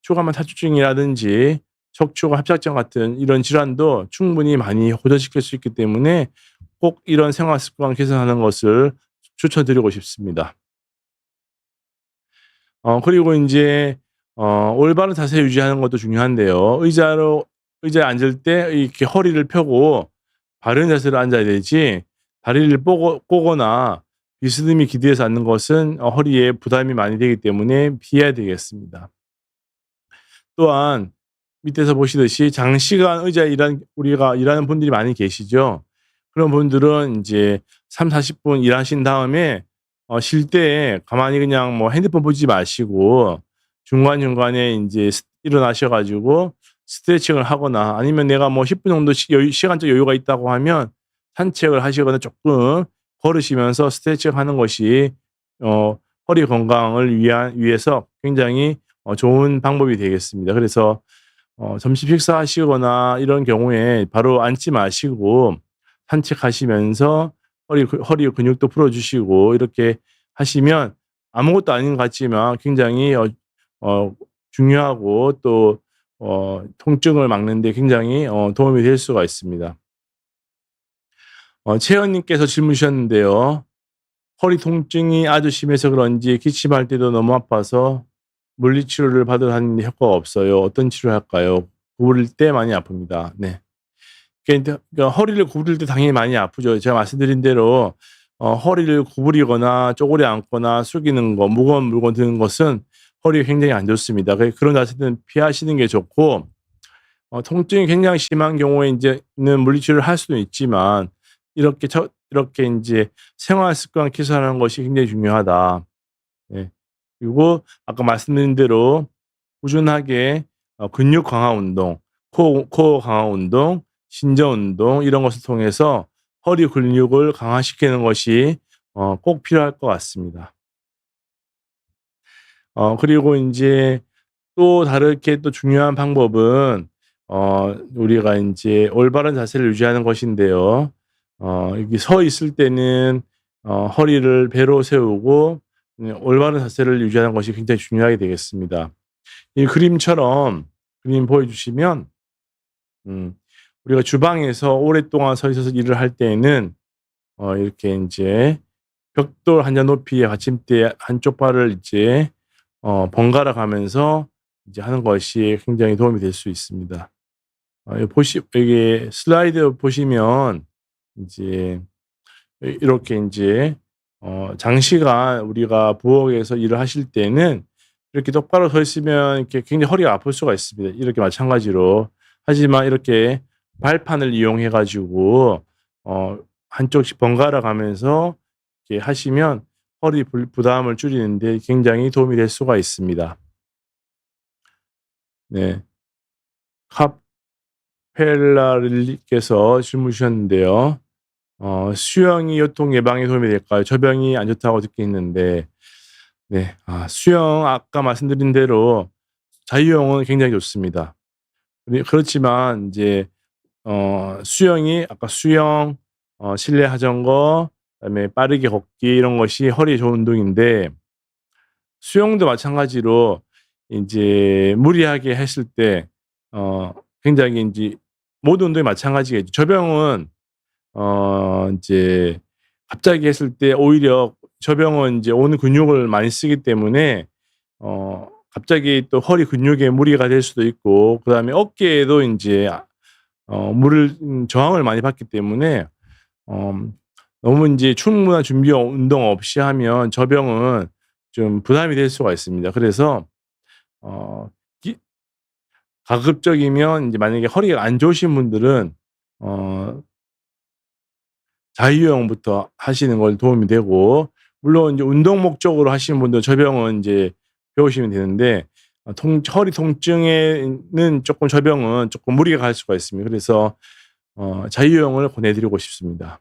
초가만 탈출증이라든지 척추관 합착증 같은 이런 질환도 충분히 많이 호전시킬 수 있기 때문에 꼭 이런 생활 습관 개선하는 것을 추천드리고 싶습니다. 그리고 인제 올바른 자세 유지하는 것도 중요한데요. 의자에 앉을 때 이렇게 허리를 펴고 바른 자세로 앉아야 되지, 다리를 꼬거나 비스듬히 기대서 앉는 것은 허리에 부담이 많이 되기 때문에 피해야 되겠습니다. 또한 밑에서 보시듯이 장시간 의자에 우리가 일하는 분들이 많이 계시죠. 그런 분들은 인제 30-40분 일하신 다음에 쉴 때 가만히 그냥 뭐 핸드폰 보지 마시고 중간중간에 인제 일어나셔 가지고 스트레칭을 하거나, 아니면 내가 뭐 10분 정도 시간적 여유가 있다고 하면 산책을 하시거나 쪼끔 걸으시면서 스트레칭하는 것이 허리 건강을 위해서 굉장히 좋은 방법이 되겠습니다. 그래서 점심 식사하시거나 이런 경우에 바로 앉지 마시고 산책하시면서 허리 근육도 풀어 주시고 이렇게 하시면 아무것도 아닌 것 같지만 굉장히 중요하고 또 통증을 막는 데 굉장히 도움이 될 수가 있습니다. 채연 님께서 질문 주셨는데요. 허리 통증이 아주 심해서 그런지 기침할 때도 너무 아파서 물리치료를 받으러 다니는데 효과가 없어요. 어떤 치료를 할까요? 구부릴 때 많이 아픕니다. 네. 그러니까 허리를 구부릴 때 당연히 많이 아프죠. 제가 말씀드린 대로 허리를 구부리거나 쪼그려 앉거나 숙이는 거, 무거운 물건 드는 것은 허리에 굉장히 안 좋습니다. 그런 자세는 피하시는 게 좋고, 통증이 굉장히 심한 경우에 인제는 물리치료를 할 수는 있지만 이렇게 인제 생활 습관 개선하는 것이 굉장히 중요하다. 예. 그리고 아까 말씀드린 대로 꾸준하게 근육 강화 운동, 코어 강화 운동, 신전 운동 이런 것을 통해서 허리 근육을 강화시키는 것이 꼭 필요할 것 같습니다. 그리고 인제 또 다르게 또 중요한 방법은 우리가 인제 올바른 자세를 유지하는 것인데요. 이렇게 서 있을 때는 허리를 배로 세우고 올바른 자세를 유지하는 것이 굉장히 중요하게 되겠습니다. 이 그림처럼 그림 보여 주시면 음 우리가 주방에서 오랫동안 서 있어서 일을 할 때에는 이렇게 인제 벽돌 한자 높이의 받침대에 한쪽 발을 이제 번갈아 가면서 이제 하는 것이 굉장히 도움이 될 수 있습니다. 여기 슬라이드 보시면 이제 이렇게 인제 장시간 우리가 부엌에서 일을 하실 때는 이렇게 똑바로 서 있으면 이렇게 굉장히 허리가 아플 수가 있습니다. 이렇게 마찬가지로. 하지만 이렇게 발판을 이용해 가지고 한쪽씩 번갈아 가면서 이렇게 하시면 허리 부담을 줄이는 데 굉장히 도움이 될 수가 있습니다. 네. 카펠라릴리께서 질문 주셨는데요. 수영이 요통 예방에 도움이 될까요? 저병이 안 좋다고 듣긴 했는데 네. 수영 아까 말씀드린 대로 자유형은 굉장히 좋습니다. 그렇지만 인제 수영이 아까 수영, 실내 자전거 그다음에 빠르게 걷기 이런 것이 허리에 좋은 운동인데 수영도 마찬가지로 인제 무리하게 했을 때 굉장히 인제 모든 운동이 마찬가지겠죠. 저병은 인제 갑자기 했을 때 오히려 저병은 인제 온 근육을 많이 쓰기 때문에 갑자기 또 허리 근육에 무리가 될 수도 있고 그다음에 어깨에도 인제 물을 저항을 많이 받기 때문에 너무 인제 충분한 준비 운동 없이 하면 저병은 좀 부담이 될 수가 있습니다. 그래서 어 기 가급적이면 인제 만약에 허리가 안 좋으신 분들은 어 자유형부터 하시는 걸 도움이 되고 물론 인제 운동 목적으로 하시는 분들은 저병은 인제 배우시면 되는데 허리 통증에는 쪼끔 저병은 쪼끔 무리가 갈 수가 있습니다. 그래서 자유형을 권해 드리고 싶습니다.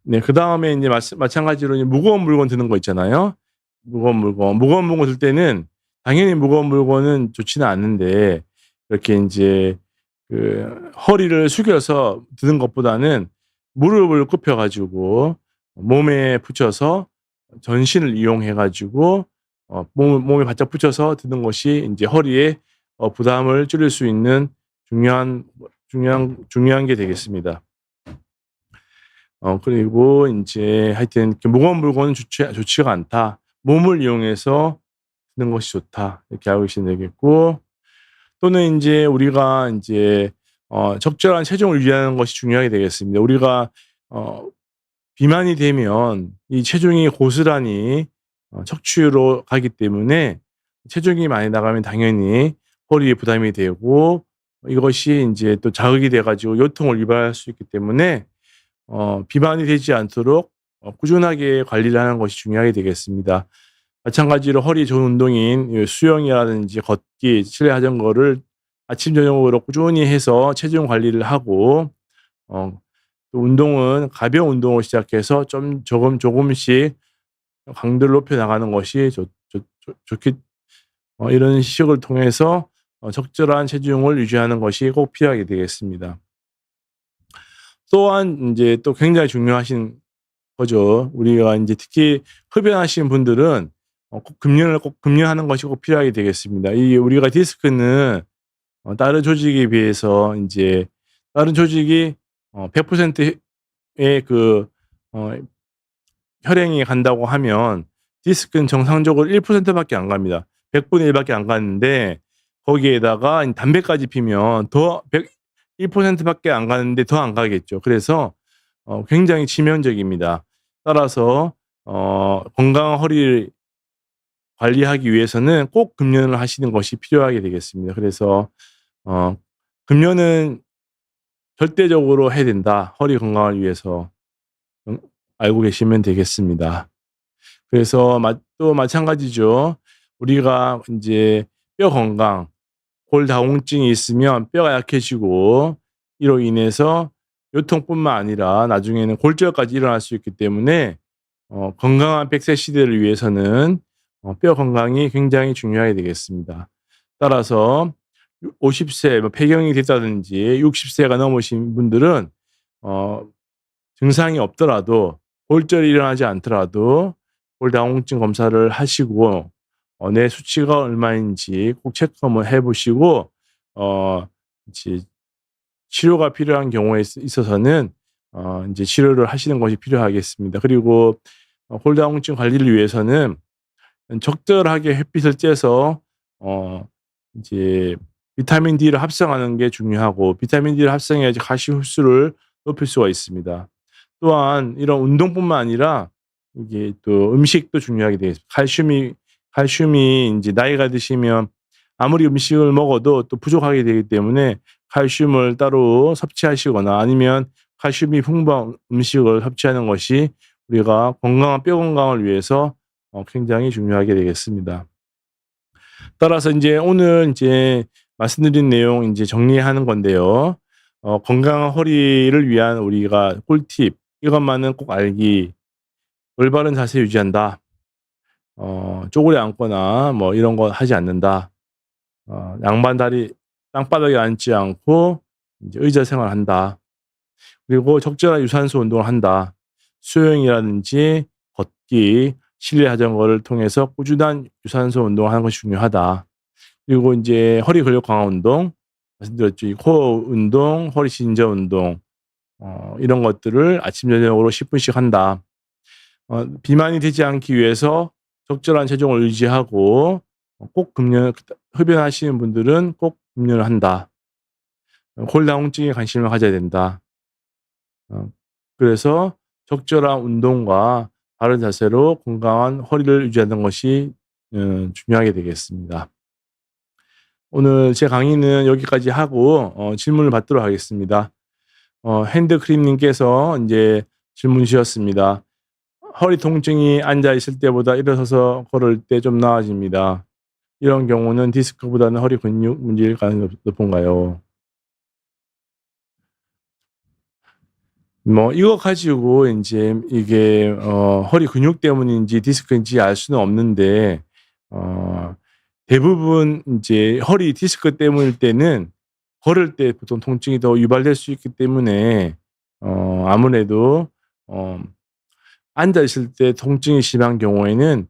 네. 그다음에 인제 마찬가지로 이제 무거운 물건 드는 거 있잖아요. 무거운 물건 들 때는 당연히 무거운 물건은 좋지는 않는데 이렇게 인제 허리를 숙여서 드는 것보다는 무릎을 굽혀 가지고 몸에 붙여서 전신을 이용해 가지고 몸에 바짝 붙여서 드는 것이 인제 허리에 부담을 줄일 수 있는 중요한 게 되겠습니다. 그리고 인제 하여튼 이렇게 "무거운 물건은 좋지가 않다. 몸을 이용해서 드는 것이 좋다." 이렇게 알고 계시면 되겠고 또는 인제 우리가 인제 적절한 체중을 유지하는 것이 중요하게 되겠습니다. 우리가 어 비만이 되면 이 체중이 고스란히 척추로 가기 때문에 체중이 많이 나가면 당연히 허리에 부담이 되고 이것이 인제 또 자극이 돼 가지고 요통을 유발할 수 있기 때문에 비만이 되지 않도록 꾸준하게 관리를 하는 것이 중요하게 되겠습니다. 마찬가지로 허리에 좋은 운동인 수영이라든지 걷기, 실내 자전거를 아침 저녁으로 꾸준히 해서 체중 관리를 하고 또 운동은 가벼운 운동을 시작해서 좀 조금씩 강도를 높여 나가는 것이 좋겠 이런 식을 통해서 적절한 체중을 유지하는 것이 꼭 필요하게 되겠습니다. 또한 인제 또 굉장히 중요하신 거죠. 우리가 인제 특히 흡연하시는 분들은 꼭 금연하는 것이 꼭 필요하게 되겠습니다. 이 우리가 디스크는 다른 조직에 비해서 인제 다른 조직이 100% 의 어 혈행이 간다고 하면 디스크는 정상적으로 1% 밖에 안 갑니다. 100분의 1 밖에 안 가는데 거기에다가 담배까지 피면 더 1% 밖에 안 가는데 더 안 가겠죠. 그래서 굉장히 치명적입니다. 따라서 건강한 허리를 관리하기 위해서는 꼭 금연을 하시는 것이 필요하게 되겠습니다. 그래서 금연은 절대적으로 해야 된다. 허리 건강을 위해서 알고 계시면 되겠습니다. 그래서 또 마찬가지죠. 우리가 이제 뼈 건강, 골다공증이 있으면 뼈가 약해지고 이로 인해서 요통뿐만 아니라 나중에는 골절까지 일어날 수 있기 때문에 건강한 100세 시대를 위해서는 뼈 건강이 굉장히 중요하게 되겠습니다. 따라서 50세 폐경이 됐다든지 60세가 넘으신 분들은 증상이 없더라도 골절이 일어나지 않더라도 골다공증 검사를 하시고 내 수치가 얼마인지 꼭 체크 한번 해보시고 이제 치료가 필요한 경우에 있어서는 이제 치료를 하시는 것이 필요하겠습니다. 그리고 골다공증 관리를 위해서는 적절하게 햇빛을 쬐서 이제 비타민 D를 합성하는 게 중요하고 비타민 D를 합성해야지 가시 흡수를 높일 수가 있습니다. 또한 이런 운동뿐만 아니라 이게 또 음식도 중요하게 되겠습니다. 칼슘이 이제 나이가 드시면 아무리 음식을 먹어도 또 부족하게 되기 때문에 칼슘을 따로 섭취하시거나 아니면 칼슘이 풍부한 음식을 섭취하는 것이 우리가 건강한 뼈 건강을 위해서 굉장히 중요하게 되겠습니다. 따라서 이제 오늘 이제 말씀드린 내용 이제 정리하는 건데요. 건강한 허리를 위한 우리가 꿀팁 이것만은 꼭 알기. 올바른 자세 유지한다. 쪼그려 앉거나 뭐 이런 거 하지 않는다. 양반 다리 땅바닥에 앉지 않고 이제 의자 생활한다. 그리고 적절한 유산소 운동을 한다. 수영이라든지 걷기, 실내 자전거를 통해서 꾸준한 유산소 운동을 하는 것이 중요하다. 그리고 이제 허리 근력 강화 운동, 말씀드렸죠. 코어 운동, 허리 진저 운동, 이런 것들을 아침 저녁으로 10분씩 한다. 비만이 되지 않기 위해서 적절한 체중을 유지하고 꼭 흡연하시는 분들은 꼭 금연을 한다. 골다공증에 관심을 가져야 된다. 그래서 적절한 운동과 바른 자세로 건강한 허리를 유지하는 것이 중요하게 되겠습니다. 오늘 제 강의는 여기까지 하고 질문을 받도록 하겠습니다. 핸드크림님께서 이제 질문 주셨습니다. 허리 통증이 앉아 있을 때보다 일어서서 걸을 때 좀 나아집니다. 이런 경우는 디스크보다는 허리 근육 문제일 가능성이 높은가요? 뭐 이거 가지고 이제 이게 허리 근육 때문인지 디스크인지 알 수는 없는데 대부분 이제 허리 디스크 때문일 때는 걸을 때 보통 통증이 더 유발될 수 있기 때문에 아무래도 앉아 있을 때 통증이 심한 경우에는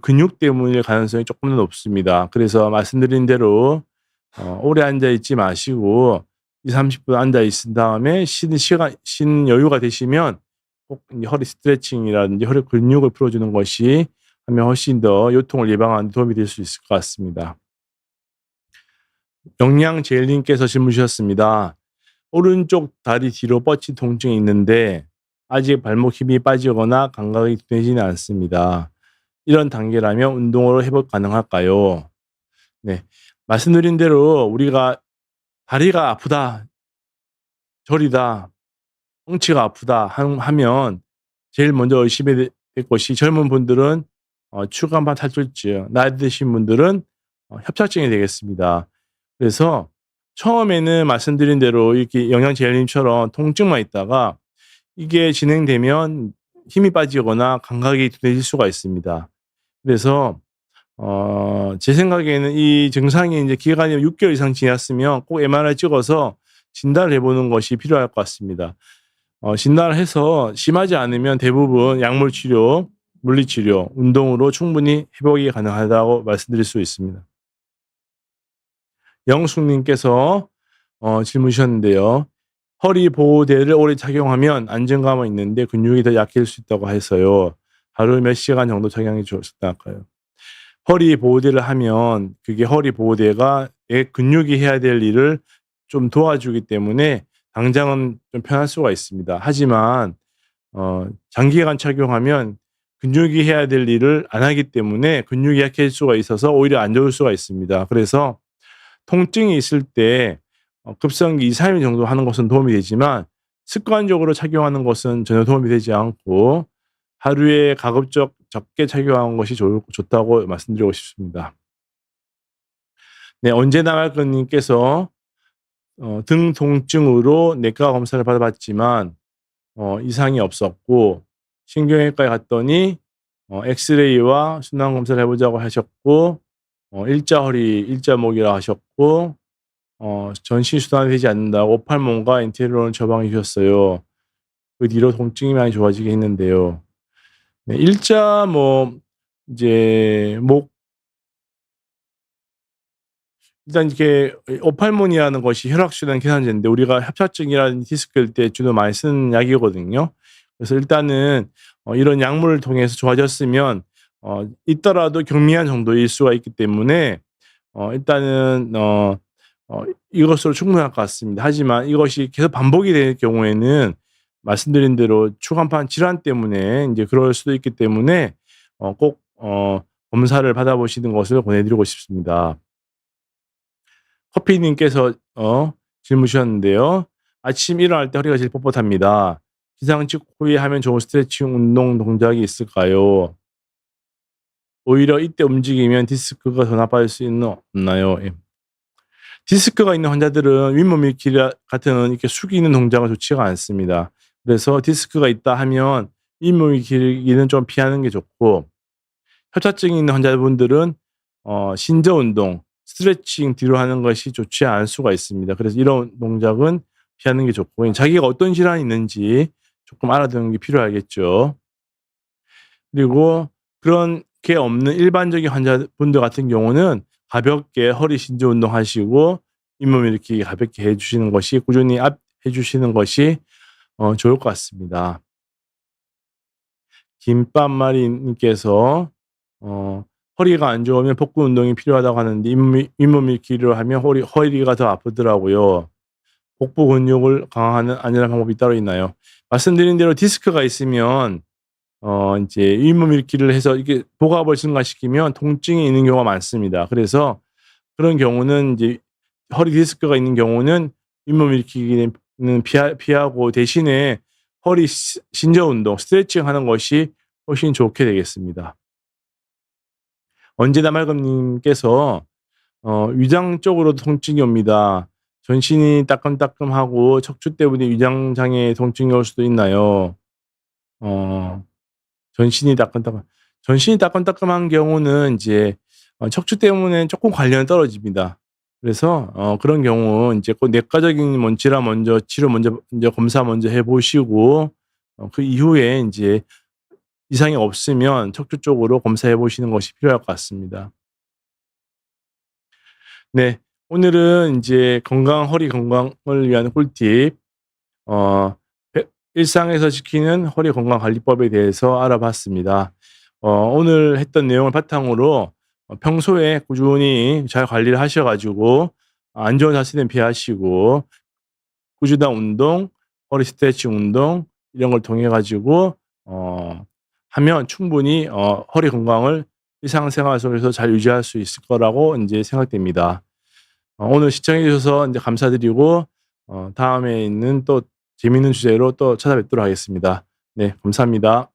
근육 때문일 가능성이 조금 더 높습니다. 그래서 말씀드린 대로 오래 앉아 있지 마시고 20-30분 앉아 있은 다음에 쉬는 여유가 되시면 꼭 허리 스트레칭이라든지 허리 근육을 풀어주는 것이 하면 훨씬 더 요통을 예방하는 데 도움이 될 수 있을 것 같습니다. 영양제일님께서 질문 주셨습니다. 오른쪽 다리 뒤로 뻗친 통증이 있는데 아직 발목 힘이 빠지거나 감각이 둔해지는 않습니다. 이런 단계라면 운동으로 회복 가능할까요? 네, 말씀드린 대로 우리가 다리가 아프다, 저리다, 엉치가 아프다 하면 제일 먼저 의심해야 될 것이 젊은 분들은 추간판 탈출증, 나이 드신 분들은 협착증이 되겠습니다. 그래서 처음에는 말씀드린 대로 이렇게 영양제일님처럼 통증만 있다가 이게 진행되면 힘이 빠지거나 감각이 둔해질 수가 있습니다. 그래서 제 생각에는 이 증상이 이제 기간이 6개월 이상 지났으면 꼭 MRI 찍어서 진단을 해보는 것이 필요할 것 같습니다. 진단을 해서 심하지 않으면 대부분 약물 치료, 물리치료, 운동으로 충분히 회복이 가능하다고 말씀드릴 수 있습니다. 영숙님께서 질문 주셨는데요. 허리 보호대를 오래 착용하면 안정감은 있는데 근육이 더 약해질 수 있다고 해서요. 하루 몇 시간 정도 착용이 좋을까요? 허리 보호대를 하면 그게 허리 보호대가 내 근육이 해야 될 일을 좀 도와주기 때문에 당장은 좀 편할 수가 있습니다. 하지만 장기간 착용하면 근육이 해야 될 일을 안 하기 때문에 근육이 약해질 수가 있어서 오히려 안 좋을 수가 있습니다. 그래서 통증이 있을 때 급성기 2-3일 정도 하는 것은 도움이 되지만 습관적으로 착용하는 것은 전혀 도움이 되지 않고 하루에 가급적 적게 착용하는 것이 좋다고 말씀드리고 싶습니다. 네, 언제나말건님께서 등 통증으로 내과 검사를 받아봤지만 이상이 없었고 신경외과에 갔더니 엑스레이와 순환 검사를 해보자고 하셨고 일자 허리, 일자 목이라 하셨고 전신 순환이 되지 않는다고 오팔몬과 엔테롤을 처방해 주셨어요. 그 뒤로 통증이 많이 좋아지긴 했는데요. 네, 일자 이제 목 일단 이렇게 오팔몬이라는 것이 혈액순환 개선제인데 우리가 협착증이라는 디스크일 때 주로 많이 쓰는 약이거든요. 그래서 일단은 이런 약물을 통해서 좋아졌으면 있더라도 경미한 정도일 수가 있기 때문에 일단은 이것으로 충분할 것 같습니다. 하지만 이것이 계속 반복이 될 경우에는 말씀드린 대로 추간판 질환 때문에 인제 그럴 수도 있기 때문에 꼭 검사를 받아보시는 것을 권해드리고 싶습니다. 커피님께서 질문 주셨는데요. 아침 일어날 때 허리가 제일 뻣뻣합니다. 기상 직후에 하면 좋은 스트레칭 운동 동작이 있을까요? 오히려 이때 움직이면 디스크가 더 나빠질 수 없나요? 예. 디스크가 있는 환자들은 윗몸 일으키기 같은 이렇게 숙이는 동작은 좋지가 않습니다. 그래서 디스크가 있다 하면 윗몸 일으키기는 좀 피하는 게 좋고 협착증이 있는 환자분들은 신저 운동, 스트레칭 뒤로 하는 것이 좋지 않을 수가 있습니다. 그래서 이런 동작은 피하는 게 좋고 자기가 어떤 질환이 있는지 조금 알아두는 게 필요하겠죠. 그리고 그런 게 없는 일반적인 환자분들 같은 경우는 가볍게 허리 신저 운동하시고 잇몸 일으키기 가볍게 해 주시는 것이 꾸준히 해 주시는 것이 좋을 것 같습니다. 김밥마리 님께서 허리가 안 좋으면 복부 운동이 필요하다고 하는데 잇몸 일으키기를 하면 허리가 더 아프더라고요. 복부 근육을 강화하는 안전한 방법이 따로 있나요? 말씀드린 대로 디스크가 있으면 인제 잇몸 일으키기를 해서 이게 복압을 증가시키면 통증이 있는 경우가 많습니다. 그래서 그런 경우는 이제 허리 디스크가 있는 경우는 잇몸 일으키기는 피하고 대신에 허리 신저 운동, 스트레칭 하는 것이 훨씬 좋게 되겠습니다. 언제나 말금님께서 위장 쪽으로도 통증이 옵니다. 전신이 따끔따끔하고 척추 때문에 위장 장애에 통증이 올 수도 있나요? 어 전신이 따끔따끔한 경우는 인제 척추 때문에 쪼끔 관련이 떨어집니다. 그래서 그런 경우 인제 꼭 내과적인 질환 먼저 치료 먼저 검사 먼저 해 보시고 그 이후에 인제 이상이 없으면 척추 쪽으로 검사해 보시는 것이 필요할 것 같습니다. 네. 오늘은 인제 허리 건강을 위한 꿀팁 어 일상에서 지키는 허리 건강 관리법에 대해서 알아봤습니다. 오늘 했던 내용을 바탕으로 평소에 꾸준히 잘 관리를 하셔 가지고 안 좋은 자세는 피하시고 꾸준한 운동, 허리 스트레칭 운동 이런 걸 통해 가지고 하면 충분히 허리 건강을 일상생활 속에서 잘 유지할 수 있을 거라고 인제 생각됩니다. 오늘 시청해 주셔서 인제 감사드리고 다음에 있는 또 재미있는 주제로 또 찾아뵙도록 하겠습니다. 네, 감사합니다.